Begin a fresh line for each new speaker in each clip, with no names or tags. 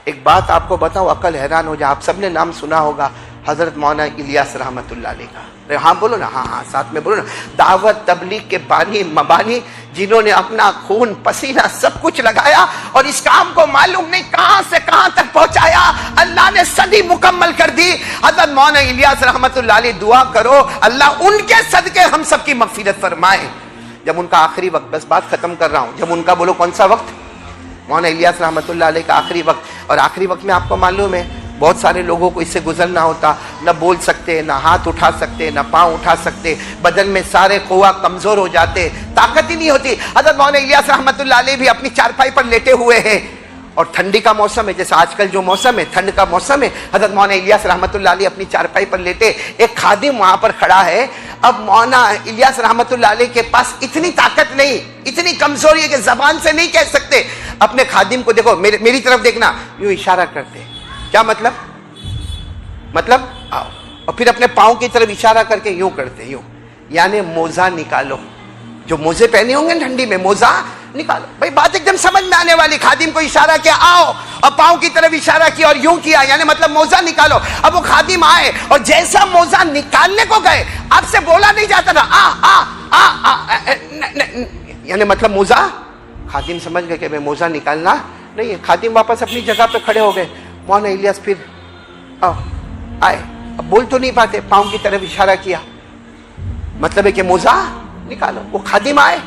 ایک بات آپ کو بتاؤں عقل حیران ہو جائے، آپ سب نے نام سنا ہوگا حضرت مولانا الیاس رحمۃ اللہ علیہ کا. ہاں بولو نا، ہاں ساتھ میں بولو نا. دعوت تبلیغ کے بانی مبانی، جنہوں نے اپنا خون پسینہ سب کچھ لگایا اور اس کام کو معلوم نہیں کہاں سے کہاں تک پہنچایا. اللہ نے صدی مکمل کر دی. حضرت مولانا الیاس رحمۃ اللہ علیہ، دعا کرو اللہ ان کے صدقے ہم سب کی مغفرت فرمائے. جب ان کا آخری وقت، بس بات ختم کر رہا ہوں، جب ان کا بولو کون سا وقت؟ مولانا الیاس رحمۃ اللہ علیہ کا آخری وقت. اور آخری وقت میں آپ کو معلوم ہے بہت سارے لوگوں کو اس سے گزرنا ہوتا، نہ بول سکتے، نہ ہاتھ اٹھا سکتے، نہ پاؤں اٹھا سکتے، بدن میں سارے قوا کمزور ہو جاتے، طاقت ہی نہیں ہوتی. حضرت مولانا الیاس رحمۃ اللہ علیہ بھی اپنی چارپائی پر لیٹے ہوئے ہیں اور ٹھنڈی کا موسم ہے، جیسے آج کل جو موسم ہے ٹھنڈ کا موسم ہے. حضرت مولانا الیاس رحمۃ اللہ علیہ اپنی چارپائی پر لیٹے، ایک خادم وہاں پر کھڑا ہے. اب مولانا الیاس رحمۃ اللہ علیہ کے پاس اتنی طاقت نہیں، اتنی کمزوری ہے کہ زبان سے نہیں کہہ سکتے. اپنے خادم کو دیکھو، میری طرف دیکھنا، یوں اشارہ کرتے. کیا مطلب آؤ. اور پھر اپنے پاؤں کی طرف اشارہ کر کے یوں کرتے، یوں، یعنی موزہ نکالو. جو موزے پہنے ہوں گے ٹھنڈی میں، موزہ نکالو. بھائی بات ایک دم سمجھ میں آنے والی. خادم کو اشارہ کیا آؤ، اور پاؤں کی طرف اشارہ کیا اور یوں کیا، یعنی مطلب موزہ نکالو. اب وہ خادم آئے اور جیسا موزہ نکالنے کو گئے، آپ سے بولا نہیں جاتا تھا یعنی مطلب موزہ. خادم سمجھ گئے کہ موزہ نکالنا نہیں ہے. خادم واپس اپنی جگہ پہ کھڑے ہو گئے. مولانا الیاس پھر آئے، اب بول تو نہیں پاتے، پاؤں کی طرف اشارہ کیا، مطلب ہے کہ موزہ نکالو. وہ خادم آئے،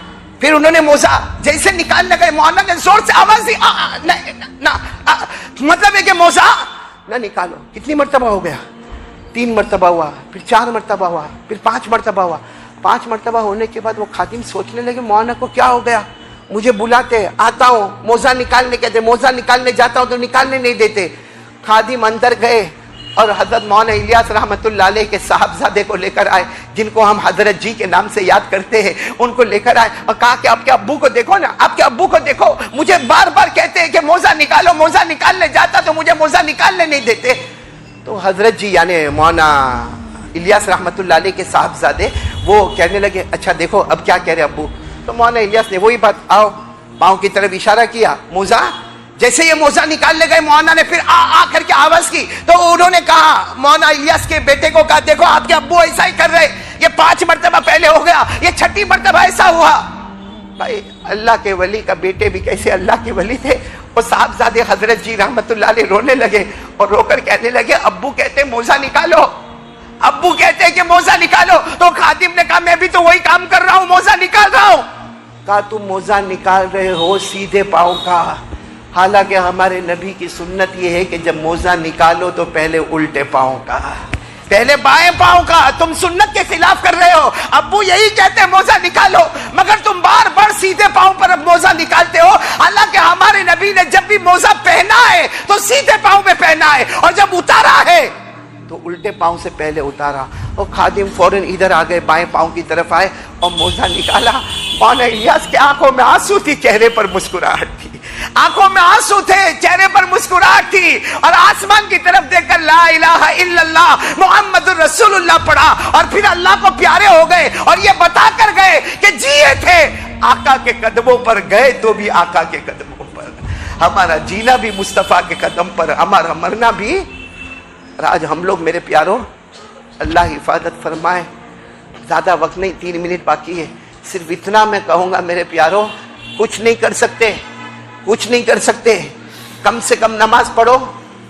پھر انہوں نے موزہ جیسے نکالنے گئے، مولانا نے زور سے آواز دی، مطلب ہے کہ موزہ نہ نکالو. کتنی مرتبہ ہو گیا؟ 3 مرتبہ ہوا، پھر 4 مرتبہ ہوا، پھر 5 مرتبہ ہوا. 5 مرتبہ ہونے کے بعد وہ خادم سوچنے لگے مولانا کو کیا ہو گیا؟ مجھے بلاتے، آتا ہوں، موزہ نکالنے کہتے، موزہ نکالنے جاتا ہوں تو نکالنے نہیں دیتے. خادم اندر گئے اور حضرت مولانا الیاس رحمۃ اللہ علیہ کے صاحبزادے کو لے کر آئے، جن کو ہم حضرت جی کے نام سے یاد کرتے ہیں. ان کو لے کر آئے اور کہا کہ آپ کے ابو کو دیکھو نا، آپ کے ابو کو دیکھو، مجھے بار بار کہتے ہیں کہ موزہ نکالو، موزہ نکالنے جاتا تو مجھے موزہ نکالنے نہیں دیتے. تو حضرت جی یعنی مولانا الیاس رحمۃ اللہ علیہ کے صاحبزادے وہ کہنے لگے اچھا دیکھو اب کیا کہہ رہے ابو. تو مولانا الیاس نے وہی بات، آؤ، پاؤں کی طرف اشارہ کیا، موزہ. جیسے یہ موزہ نکالنے گئے، مولانا نے پھر آ کر کے آواز کی. تو انہوں نے کہا، مولانا الیاس کے بیٹے کو کہا دیکھو آپ کے ابو ایسا ہی کر رہے، یہ 5 مرتبہ پہلے ہو گیا، یہ 6ٹھی مرتبہ ایسا ہوا. بھائی اللہ کے ولی کا بیٹے بھی کیسے اللہ کے ولی تھے. اور صاحبزادے حضرت جی رحمت اللہ علیہ رونے لگے اور رو کر کہنے لگے ابو کہتے موزہ نکالو، ابو کہتے کہ موزہ نکالو. تو خادم نے کہا میں بھی تو وہی کام کر رہا ہوں، موزہ نکال رہا ہوں. کہا تم موزہ نکال رہے ہو سیدھے پاؤں کا، حالانکہ ہمارے نبی کی سنت یہ ہے کہ جب موزہ نکالو تو پہلے الٹے پاؤں کا، پہلے بائیں پاؤں کا. تم سنت کے خلاف کر رہے ہو. ابو یہی کہتے ہیں موزہ نکالو، مگر تم بار بار سیدھے پاؤں پر موزہ نکالتے ہو. حالانکہ ہمارے نبی نے جب بھی موزہ پہنا ہے تو سیدھے پاؤں میں پہنا ہے، اور جب اتارا ہے تو الٹے پاؤں سے پہلے اتارا. اور خادم فوراً ادھر آ گئے، بائیں پاؤں کی طرف آئے اور موزہ نکالا. مولانا الیاس کے آنکھوں میں آنسو تھی، چہرے پر مسکراہٹ تھی. آنکھوں میں آنسو تھے، چہرے پر مسکراہٹ تھی. اور آسمان کی طرف دیکھ کر لا الہ الا اللہ محمد الرسول اللہ پڑھا، اور پھر اللہ کو پیارے ہو گئے اور یہ بتا کر گئے کہ جیے تھے آقا کے قدموں پر، گئے تو بھی آقا کے قدموں پر. ہمارا جینا بھی مصطفیٰ کے قدم پر، ہمارا مرنا بھی. آج ہم لوگ میرے پیاروں، اللہ حفاظت فرمائے، زیادہ وقت نہیں، 3 منٹ باقی ہے. صرف اتنا میں کہوں گا میرے پیاروں، کچھ نہیں کر سکتے، کچھ نہیں کر سکتے، کم سے کم نماز پڑھو،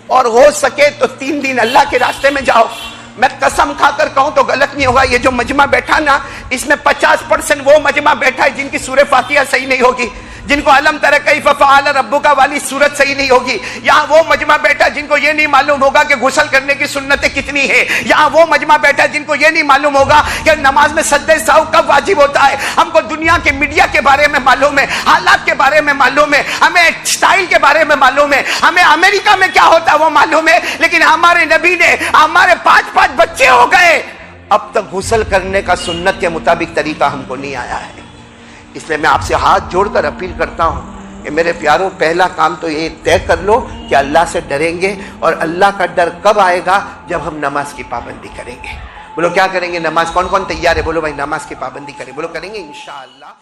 اور ہو سکے تو 3 دن اللہ کے راستے میں جاؤ. میں قسم کھا کر کہوں تو غلط نہیں ہوگا، یہ جو مجمع بیٹھا نا، اس میں 50% وہ مجمع بیٹھا ہے جن کی سورہ فاتحہ صحیح نہیں ہوگی، جن کو علم تر کیف فعل ربک والی سورت صحیح نہیں ہوگی. یہاں وہ مجمع بیٹھا جن کو یہ نہیں معلوم ہوگا کہ غسل کرنے کی سنتیں کتنی ہے. یہاں وہ مجمع بیٹھا جن کو یہ نہیں معلوم ہوگا کہ نماز میں سجدہ سہو کب واجب ہوتا ہے. ہم کو دنیا کے میڈیا کے بارے میں معلوم ہے، حالات کے بارے میں معلوم ہے، ہمیں اسٹائل کے بارے میں معلوم ہے، ہمیں امریکہ میں کیا ہوتا ہے وہ معلوم ہے. لیکن ہمارے نبی نے، ہمارے 5 بچے ہو گئے، اب تک غسل کرنے کا سنت کے مطابق طریقہ ہم کو نہیں آیا ہے. اس لیے میں آپ سے ہاتھ جوڑ کر اپیل کرتا ہوں کہ میرے پیاروں، پہلا کام تو یہ طے کر لو کہ اللہ سے ڈریں گے. اور اللہ کا ڈر کب آئے گا؟ جب ہم نماز کی پابندی کریں گے. بولو کیا کریں گے؟ نماز. کون کون تیار ہے؟ بولو بھائی نماز کی پابندی کریں. بولو کریں گے انشاءاللہ.